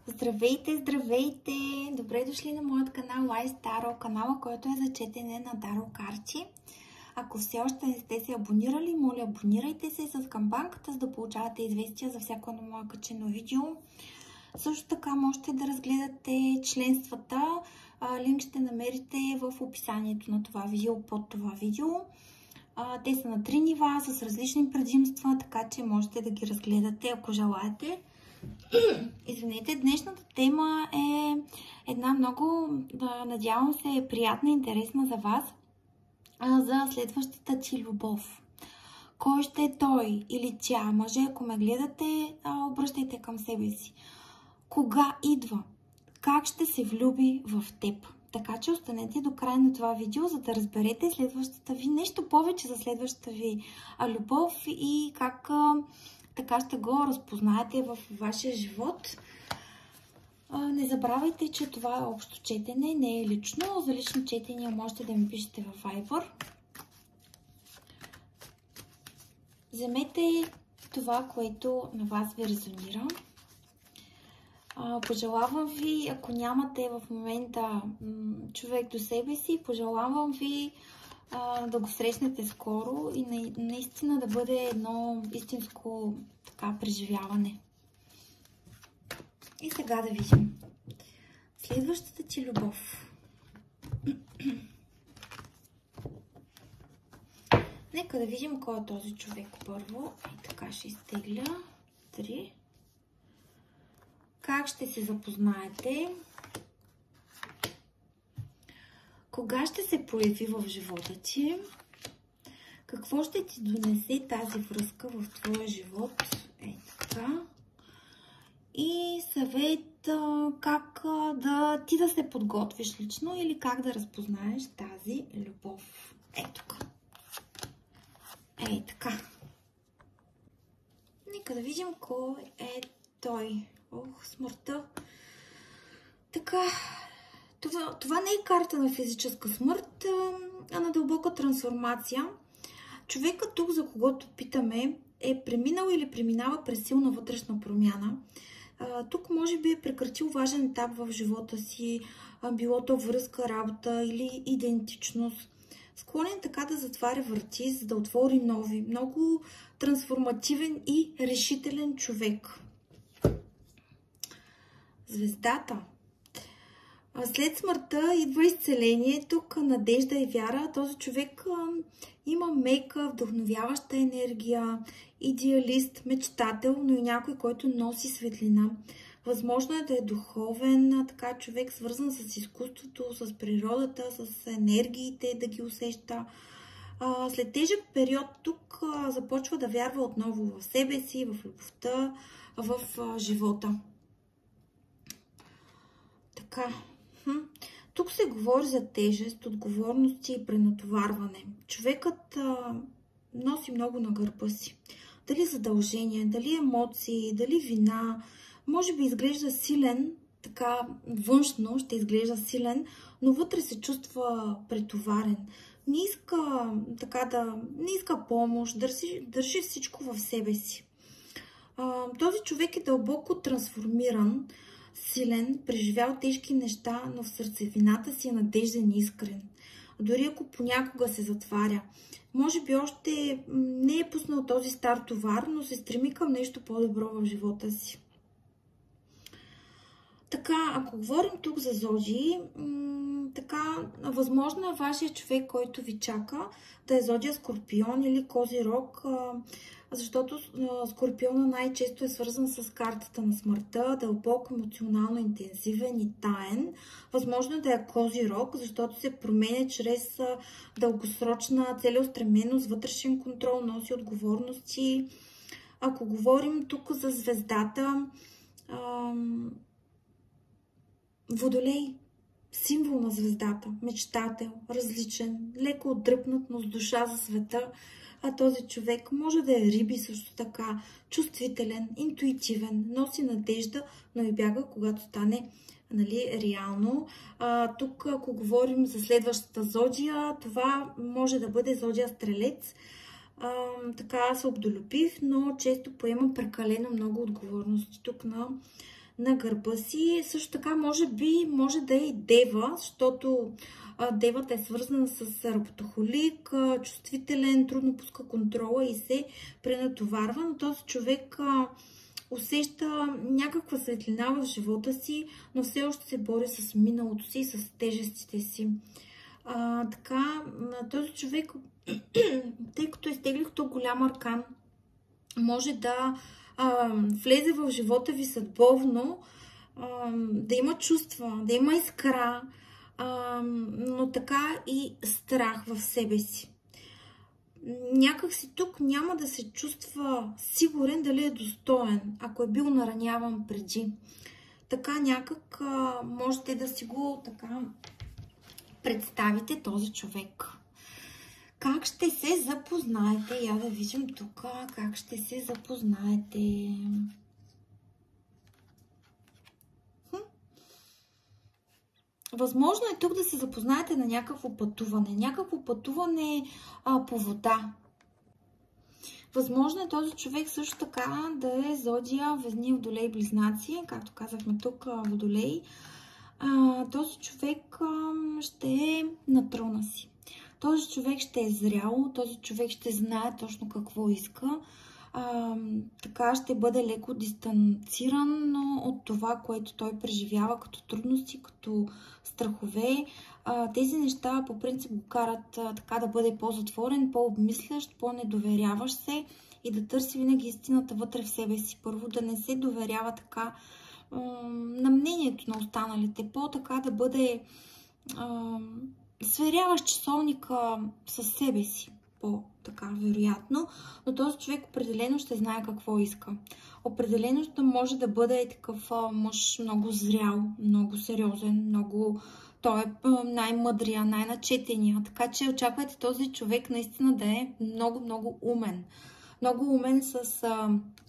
Здравейте, здравейте! Добре дошли на моят канал Wise Tarot, канала, който е за четене на таро карти. Ако все още не сте се абонирали, моля абонирайте се с камбанката, за да получавате известия за всяко едно мое качено видео. Също така можете да разгледате членствата. Линк ще намерите в описанието на това видео, под това видео. Те са на 3 нива с различни предимства, така че можете да ги разгледате, ако желаете. Извинете, днешната тема е една много, надявам се, приятна и интересна за вас, за следващата ти любов. Кой ще е той или тя? Мъже, ако ме гледате, обръщайте към себе си. Кога идва? Как ще се влюби в теб? Така че останете до края на това видео, за да разберете следващата ви, нещо повече за следващата ви любов и как така ще го разпознаете в вашия живот. Не забравяйте, че това е общо четене, не е лично. За лично четение можете да ми пишете в Viber. Вземете това, което на вас ви резонира. Пожелавам ви, ако нямате в момента човек до себе си, пожелавам ви да го срещнете скоро и наистина да бъде едно истинско така преживяване. И сега да видим следващата ти любов. Нека да видим кой е този човек първо. И така ще изтегля 3. Как ще се запознаете? Кога ще се появи в живота ти? Какво ще ти донесе тази връзка в твоя живот? Така. И съвет как ти да се подготвиш лично или как да разпознаеш тази любов. Тук. Така. Нека да видим кой е той. Смъртта. Така. Това не е карта на физическа смърт, а на дълбока трансформация. Човекът тук, за когото питаме, е преминал или преминава през силна вътрешна промяна. Тук може би е прекратил важен етап в живота си, било то връзка, работа или идентичност. Склонен така да затваря врати, за да отвори нови. Много трансформативен и решителен човек. Звездата. След смъртта идва изцеление, тук надежда и вяра. Този човек има мека, вдъхновяваща енергия, идеалист, мечтател, но и някой, който носи светлина. Възможно е да е духовен, така човек свързан с изкуството, с природата, с енергиите, да ги усеща. След тежък период тук започва да вярва отново в себе си, в любовта, в живота. Така. Тук се говори за тежест, отговорности и пренатоварване. Човекът носи много на гърба си. Дали задължения, дали емоции, дали вина. Може би изглежда силен, така външно ще изглежда силен, но вътре се чувства претоварен. Не иска помощ, държи всичко в себе си. Този човек е дълбоко трансформиран, силен, преживял тежки неща, но в сърцевината си е надежден и искрен. Дори ако понякога се затваря. Може би още не е пуснал този стар товар, но се стреми към нещо по-добро в живота си. Така, ако говорим тук за зодии, възможно е вашия човек, който ви чака, да е зодия Скорпион или Козирог, защото Скорпиона най-често е свързан с картата на смъртта, дълбоко, емоционално интензивен и таен. Възможно е да е Козирог, защото се променя чрез дългосрочна целеустременост, вътрешен контрол, носи отговорности. Ако говорим тук за звездата, Водолей, символ на звездата, мечтател, различен, леко отдръпнат, но с душа за света. Този човек може да е риби също така, чувствителен, интуитивен, носи надежда, но и бяга, когато стане реално. Тук, ако говорим за следващата зодия, това може да бъде зодия Стрелец. Така свободолюбив, но често поема прекалено много отговорности тук на на гърба си. Също така, може да е и дева, защото девата е свързана с работохолик, чувствителен, трудно пуска контрола и се пренатоварва, но този човек усеща някаква светлина в живота си, но все още се бори с миналото си и с тежестите си. Така, този човек, тъй като изтеглих тук голям аркан, може да влезе в живота ви съдбовно, да има чувства, да има искра, но така и страх в себе си. Някак си тук няма да се чувства сигурен дали е достоен, ако е бил нараняван преди. Така някак можете да си го така представите този човек. Как ще се запознаете? Я да видим тук как ще се запознаете. Възможно е тук да се запознаете на някакво пътуване. Някакво пътуване по вода. Възможно е този човек също така да е зодия Везни, Водолей, Близнаци. Както казахме тук, Водолей. Този човек ще е на трона си. Този човек ще е зрял, този човек ще знае точно какво иска. Така ще бъде леко дистанциран от това, което той преживява като трудности, като страхове. Тези неща по принцип го карат така да бъде по-затворен, по-обмислящ, по-недоверяващ се и да търси винаги истината вътре в себе си. Първо да не се доверява така на мнението на останалите, по-така да бъде сверяващ часовника със себе си, по-така вероятно, но този човек определено ще знае какво иска. Определено ще може да бъде такъв мъж много зрял, много сериозен, той е най-мъдрия, най-начетения, така че очаквайте този човек наистина да е много умен. Много умен с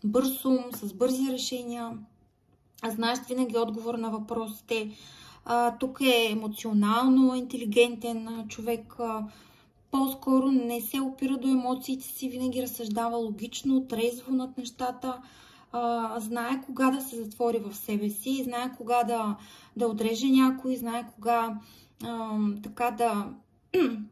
бърз ум, с бързи решения, знаеш винаги отговор на въпросите. Тук е емоционално интелигентен човек, по-скоро не се опира до емоциите си, винаги разсъждава логично, трезво над нещата, знае кога да се затвори в себе си, знае кога да отреже някой, знае кога така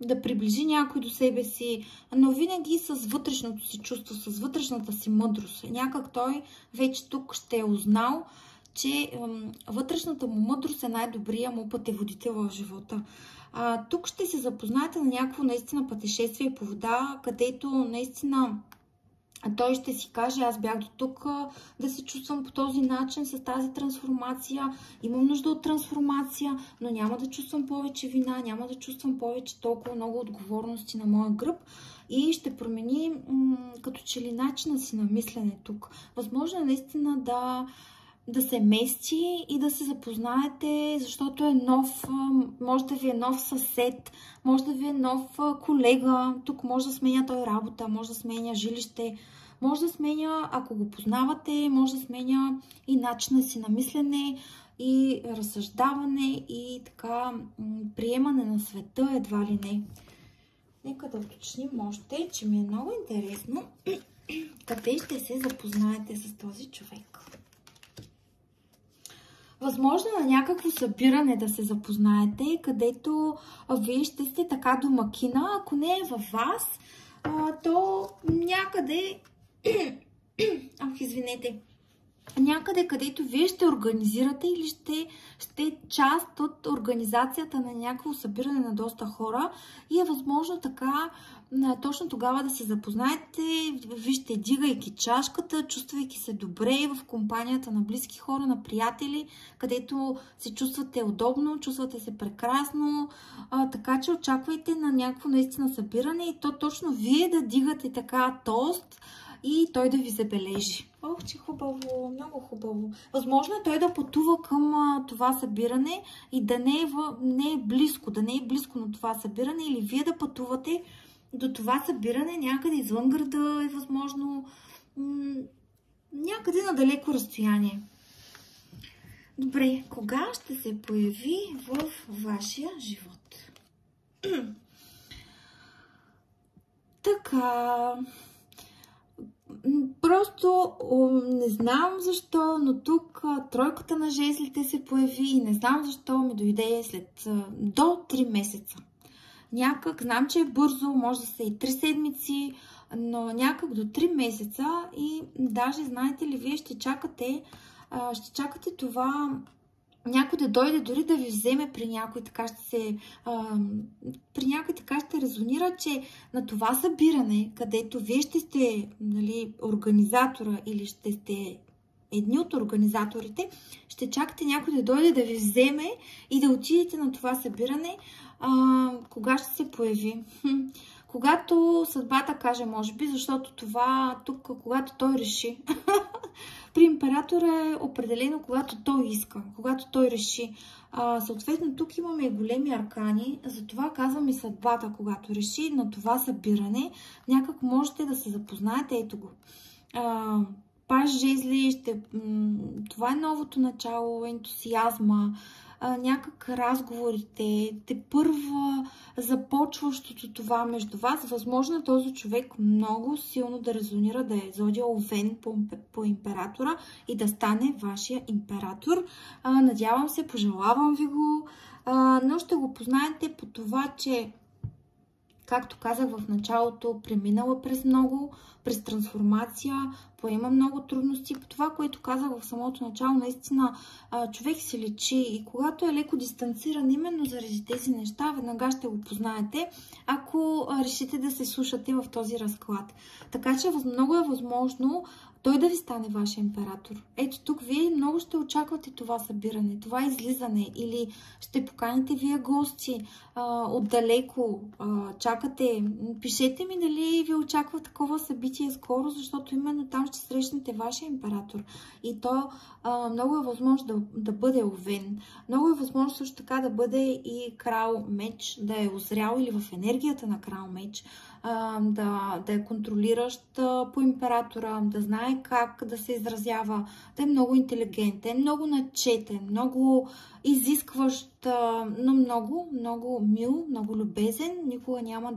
да приближи някой до себе си, но винаги с вътрешното си чувство, с вътрешната си мъдрост. Някак той вече тук ще е узнал, че вътрешната му мъдрост е най-добрия му пътеводител в живота. Тук ще се запознаете на някакво наистина пътешествие по вода, където наистина той ще си каже, аз бях до тук да се чувствам по този начин, с тази трансформация, имам нужда от трансформация, но няма да чувствам повече вина, няма да чувствам повече толкова много отговорности на моя гръб и ще промени като че ли начина си на мислене тук. Възможно е наистина да се мести и да се запознаете, защото е нов, може да ви е нов съсед, може да ви е нов колега, тук може да сменя той работа, може да сменя жилище, може да сменя, ако го познавате, може да сменя и начина си на мислене, и разсъждаване, и така приемане на света, едва ли не. Нека да уточним още, че ми е много интересно къде ще се запознаете с този човек. Възможно на някакво събиране да се запознаете, където вие ще сте така домакина. Ако не е във вас, то някъде, извинете, някъде, където вие ще организирате или ще част от организацията на някакво събиране на доста хора и е възможно така точно тогава да се запознаете, вижте, дигайки чашката, чувствайки се добре в компанията на близки хора, на приятели, където се чувствате удобно, чувствате се прекрасно, така че очаквайте на някакво наистина събиране и то точно вие да дигате така тост и той да ви забележи. Ох, че хубаво, много хубаво. Възможно е той да пътува към това събиране и да не е близко, на това събиране или вие да пътувате до това събиране някъде извън града е възможно, някъде на далеко разстояние. Добре, кога ще се появи в вашия живот? Така, Просто не знам защо, но тук тройката на жезлите се появи и не знам защо ми дойде след до 3 месеца. Някак, знам, че е бързо, може да са и 3 седмици, но някак до 3 месеца и даже, знаете ли, вие ще чакате това някой да дойде, дори да ви вземе при някой, така ще резонира, че на това събиране, където вие ще сте, нали, организатора или ще сте едни от организаторите, ще чакате някой да дойде да ви вземе и да отидете на това събиране. Кога ще се появи? Когато съдбата каже, може би, защото това тук, когато той реши. При императора е определено, когато той иска, когато той реши. Съответно, тук имаме големи аркани, затова казвам и съдбата, когато реши на това събиране. Някак можете да се запознаете, ето го. Паш жезли, това е новото начало, ентусиазма, някак разговорите, тепърва започващото това между вас. Възможно е този човек много силно да резонира, да е зодия Овен по императора и да стане вашия император. Надявам се, пожелавам ви го, но ще го познаете по това, че, както казах в началото, преминала през трансформация, поема много трудности. По това, което казах в самото начало, наистина човек се лечи и когато е леко дистанциран именно заради тези неща, веднага ще го познаете, ако решите да се слушате в този разклад. Така че много е възможно той да ви стане вашия император. Ето тук вие много ще очаквате това събиране, това излизане или ще поканите вие гости отдалеко, чакате. Пишете ми дали ви очаква такова събитие скоро, защото именно там ще срещнете вашия император. И то много е възможно да бъде Овен. Много е възможно също така да бъде и крал меч, да е озрял или в енергията на крал меч, да е контролиращ по императора, да знае как да се изразява, да е много интелигентен, много начетен, много изискващ, но много, много мил, много любезен. Никога няма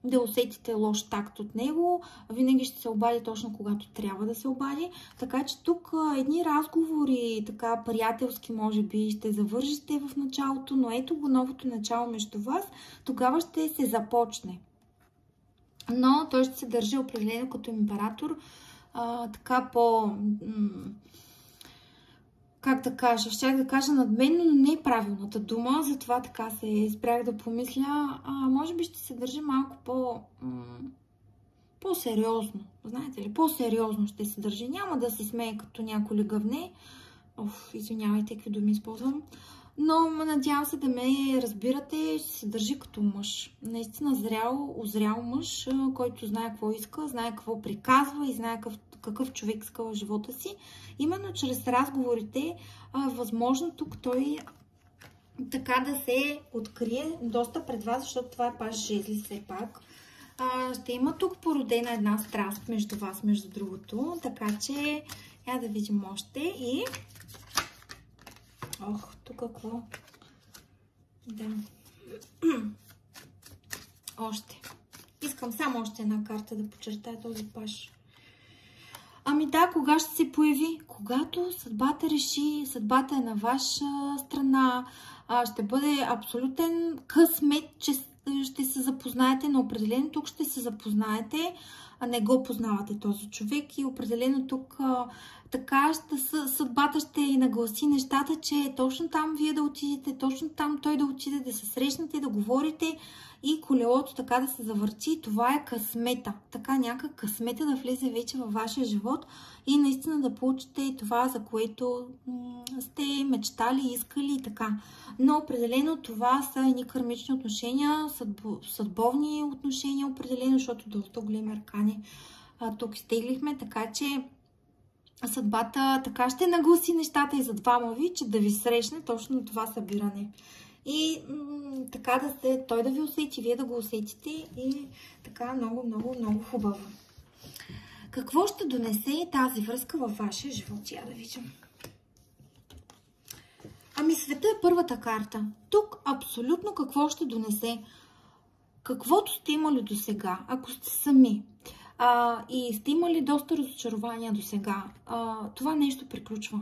да усетите лош такт от него. Винаги ще се обади точно когато трябва да се обади. Така че тук едни разговори, така приятелски може би, ще завържите в началото, но ето го новото начало между вас. Тогава ще се започне. Но той ще се държи определено като император, така как да кажа, щях да кажа надменно, но не е правилната дума, затова така се спрях да помисля. Може би ще се държи малко по-сериозно, знаете ли, по-сериозно ще се държи. Няма да се смее като някой легавне. Извинявайте, какви думи използвам. Но надявам се да ме разбирате, ще се държи като мъж. Наистина озрял мъж, който знае какво иска, знае какво приказва и знае какъв човек иска в живота си. Именно чрез разговорите, възможно тук той така да се открие доста пред вас, защото това е паш жезли все пак. Ще има тук породена една страст между вас, между другото. Така че, я да видим още и... тук какво? Да. Още. Искам само още една карта да подчертая този паш. Ами да, кога ще се появи? Когато съдбата реши, съдбата е на ваша страна, ще бъде абсолютен късмет, че ще се запознаете, но определено тук ще се запознаете, не го познавате този човек и определено тук така съдбата ще и нагласи нещата, че точно там вие да отидете, точно там той да отиде, да се срещнете, да говорите и колелото така да се завърти. Това е късмета. Така някак късмета да влезе вече във вашия живот и наистина да получите това, за което сте мечтали, искали и така. Но определено това са едни кармични отношения, съдбовни отношения определено, защото доста големи аркани тук изтеглихме, така че съдбата така ще нагласи нещата и за двама ви, че да ви срещне точно на това събиране. И така той да ви усети, вие да го усетите и така много, много, много хубаво. Какво ще донесе тази връзка във вашия живот? Я да видим. Ами света е първата карта. Тук абсолютно какво ще донесе? Каквото сте имали до сега, ако сте сами. и сте имали доста разочарования до сега. Това нещо приключва.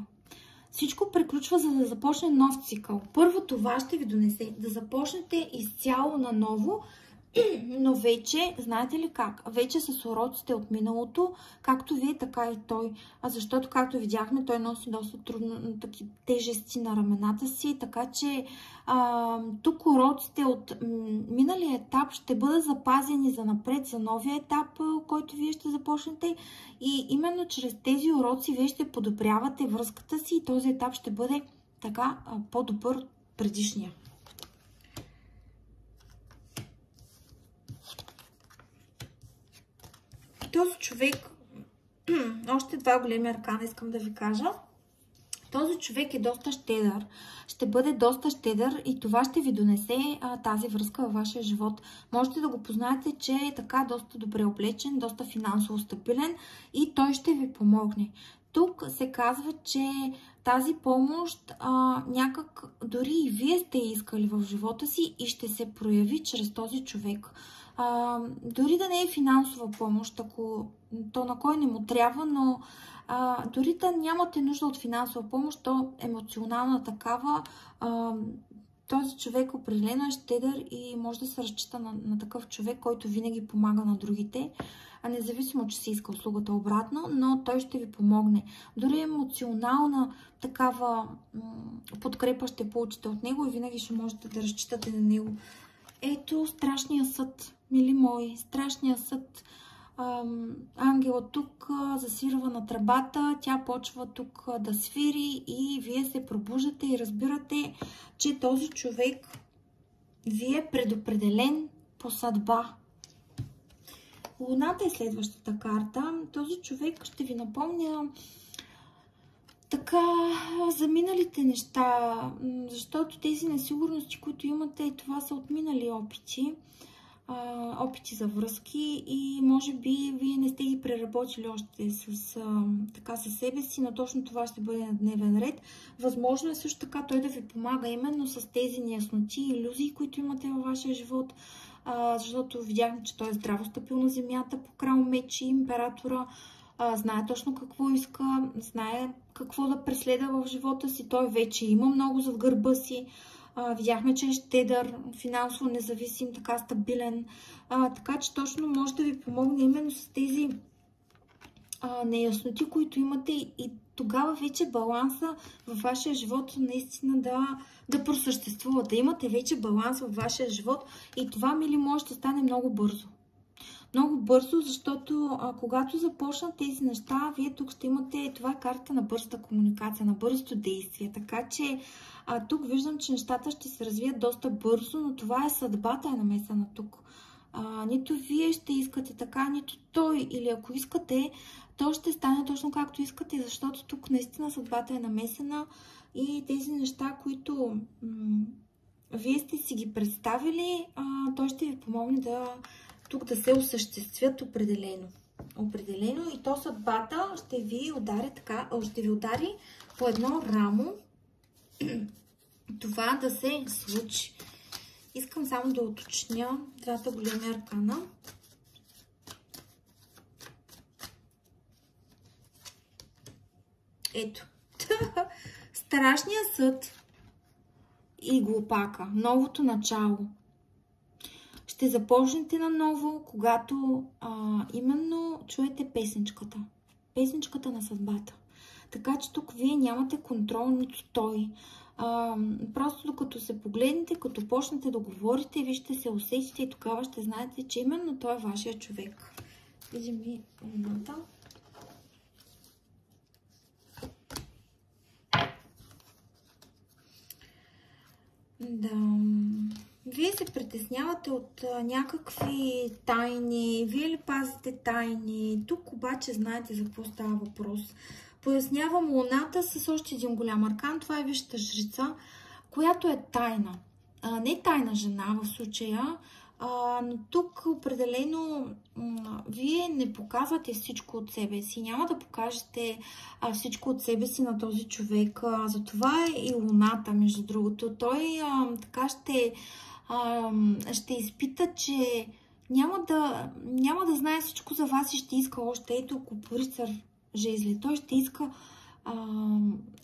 Всичко приключва, за да започне нов цикъл. Първо това ще ви донесе да започнете изцяло наново, но вече, знаете ли как? Вече с уроците от миналото, както вие, така и той. Защото, както видяхме, той носи доста трудно таки тежести на рамената си, така че тук уроците от миналия етап ще бъдат запазени за напред, за новия етап, който вие ще започнете. И именно чрез тези уроци вие ще подобрявате връзката си и този етап ще бъде така по-добър от предишния. Този човек, още два големи аркана искам да ви кажа. Този човек е доста щедър, ще бъде доста щедър и това ще ви донесе тази връзка във вашия живот. Можете да го познаете, че е така доста добре облечен, доста финансово стабилен и той ще ви помогне. Тук се казва, че тази помощ някак дори и вие сте искали в живота си и ще се прояви чрез този човек. Дори да не е финансова помощ, ако то на кой не му трябва, но дори да нямате нужда от финансова помощ, то емоционална такава, този човек определено е щедър и може да се разчита на такъв човек, който винаги помага на другите, независимо, че си иска услугата обратно, но той ще ви помогне. Дори емоционална такава подкрепа ще получите от него и винаги ще можете да разчитате на него. Ето страшния съд, мили мои, страшния съд. Ангела тук засвирва на тръбата, тя почва тук да свири и вие се пробуждате и разбирате, че този човек ви е предопределен по съдба. Луната е следващата карта. Този човек ще ви напомня така за миналите неща, защото тези несигурности, които имате, това са от минали опити. Опити за връзки и може би вие не сте ги преработили още със себе си, но точно това ще бъде на дневен ред. Възможно е също така той да ви помага именно с тези неясноти и илюзии, които имате във вашия живот, защото видяхме, че той е здраво стъпил на земята по крал мечи, императора, знае точно какво иска, знае какво да преследва в живота си, той вече има много зад гърба си. Видяхме, че е щедър, финансово независим, така стабилен. Така че точно може да ви помогне именно с тези неясноти, които имате и тогава вече баланса във вашия живот наистина да просъществува, да имате вече баланс във вашия живот и това, мили, може да стане много бързо. Много бързо, защото когато започнат тези неща, вие тук ще имате, това е карта на бързата комуникация, на бързото действие. Така че тук виждам, че нещата ще се развият доста бързо, но това е съдбата е намесена тук. Нито вие ще искате така, нито той. Или ако искате, то ще стане точно както искате, защото тук наистина съдбата е намесена и тези неща, които вие сте си ги представили, той ще ви помогне тук да се осъществят определено. Определено и то съдбата ще ви удари така, ще ви удари по едно рамо това да се случи. Искам само да уточня двата големи аркана. Ето. Страшния съд и глупака. Новото начало. Ще започнете наново, когато именно чуете песничката. Песничката на съдбата. Така че тук вие нямате контрол, нито той. Просто докато се погледнете, като почнете да говорите, вие ще се усетите и тогава ще знаете, че именно той е вашия човек. Видим ми луната. Да. Вие се притеснявате от някакви тайни. Вие ли пазите тайни? Тук обаче знаете за какво става въпрос. Пояснявам луната с още един голям аркан. Това е висшата жрица, която е тайна. Не тайна жена в случая, но тук определено вие не показвате всичко от себе си. Няма да покажете всичко от себе си на този човек. Затова е и луната, между другото. Той така ще изпита, че няма да знае всичко за вас и ще иска още. Ето Купорицар жезли. Той ще иска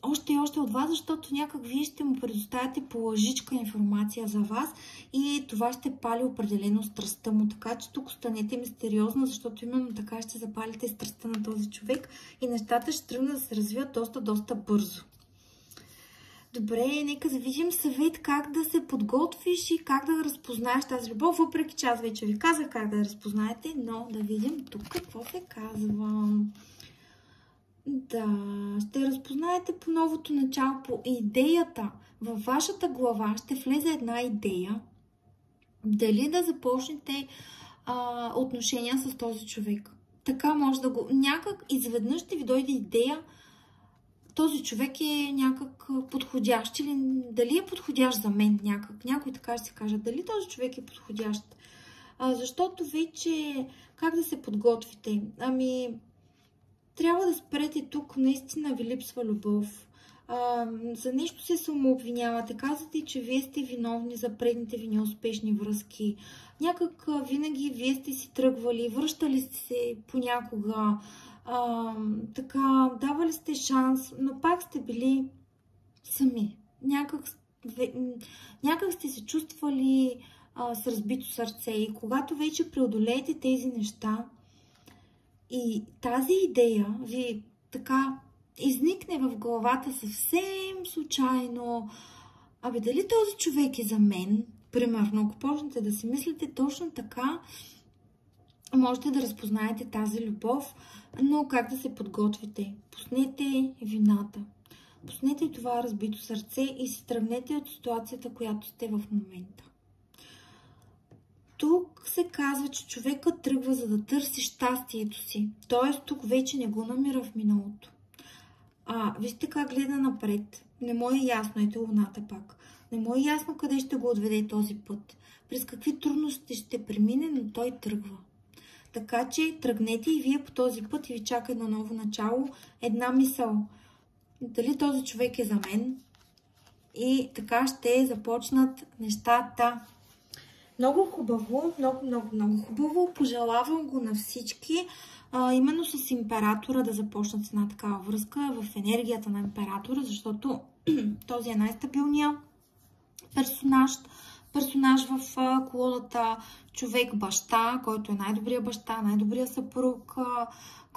още и още от вас, защото някак вие ще му предоставяте по лъжичка информация за вас и това ще пали определено страстта му. Така че тук останете мистериозна, защото именно така ще запалите страстта на този човек и нещата ще тръгнат да се развият доста бързо. Добре, нека да видим съвет как да се подготвиш и как да разпознаеш тази любов, въпреки че аз вече ви казах как да я разпознаете, но да видим тук какво се казва. Да, ще разпознаете по новото начало, по идеята. Във вашата глава ще влезе една идея, дали да започнете отношения с този човек. Така може да го... Някак изведнъж ще ви дойде идея, този човек е някак подходящ или дали е подходящ за мен някак. Някой така ще се каже, дали този човек е подходящ. Защото вече как да се подготвите? Трябва да спрете тук, наистина ви липсва любов. За нещо се самообвинявате. Казвате, че вие сте виновни за предните ви неуспешни връзки. Някак винаги вие сте си тръгвали, връщали сте се понякога. Така, давали сте шанс, но пак сте били сами. Някак сте се чувствали с разбито сърце. И когато вече преодолеете тези неща и тази идея ви така изникне в главата съвсем случайно, дали този човек е за мен, примерно, ако почнете да си мислите точно така, можете да разпознаете тази любов, но как да се подготвите? Пуснете вината. Пуснете това разбито сърце и си тръгнете от ситуацията, която сте в момента. Тук се казва, че човекът тръгва за да търси щастието си. Т.е. тук вече не го намира в миналото. Вижте как гледа напред. Не му е ясно, ето луната пак. Не му е ясно къде ще го отведе този път. През какви трудности ще премине, но той тръгва. Така че тръгнете и вие по този път и ви чака едно ново начало, една мисъл. Дали този човек е за мен? И така ще започнат нещата. Много хубаво, много хубаво. Пожелавам го на всички. Именно с императора да започнат с една такава връзка в енергията на императора, защото този е най-стабилният персонаж в колодата, човек баща, който е най-добрият баща, най-добрият съпруг,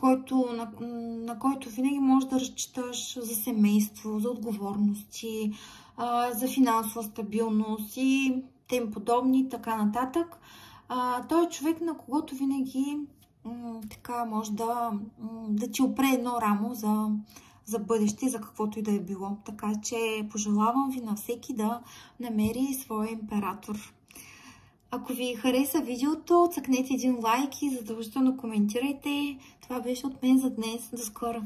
на който винаги можеш да разчиташ за семейство, за отговорности, за финансова стабилност и тем подобни, така нататък. Той е човек, на когото винаги така може да ти опре едно рамо за бъдеще, за каквото и да е било. Така че пожелавам ви на всеки да намери своя император. Ако ви хареса видеото, цъкнете един лайк и задължително коментирайте. Това беше от мен за днес. До скоро!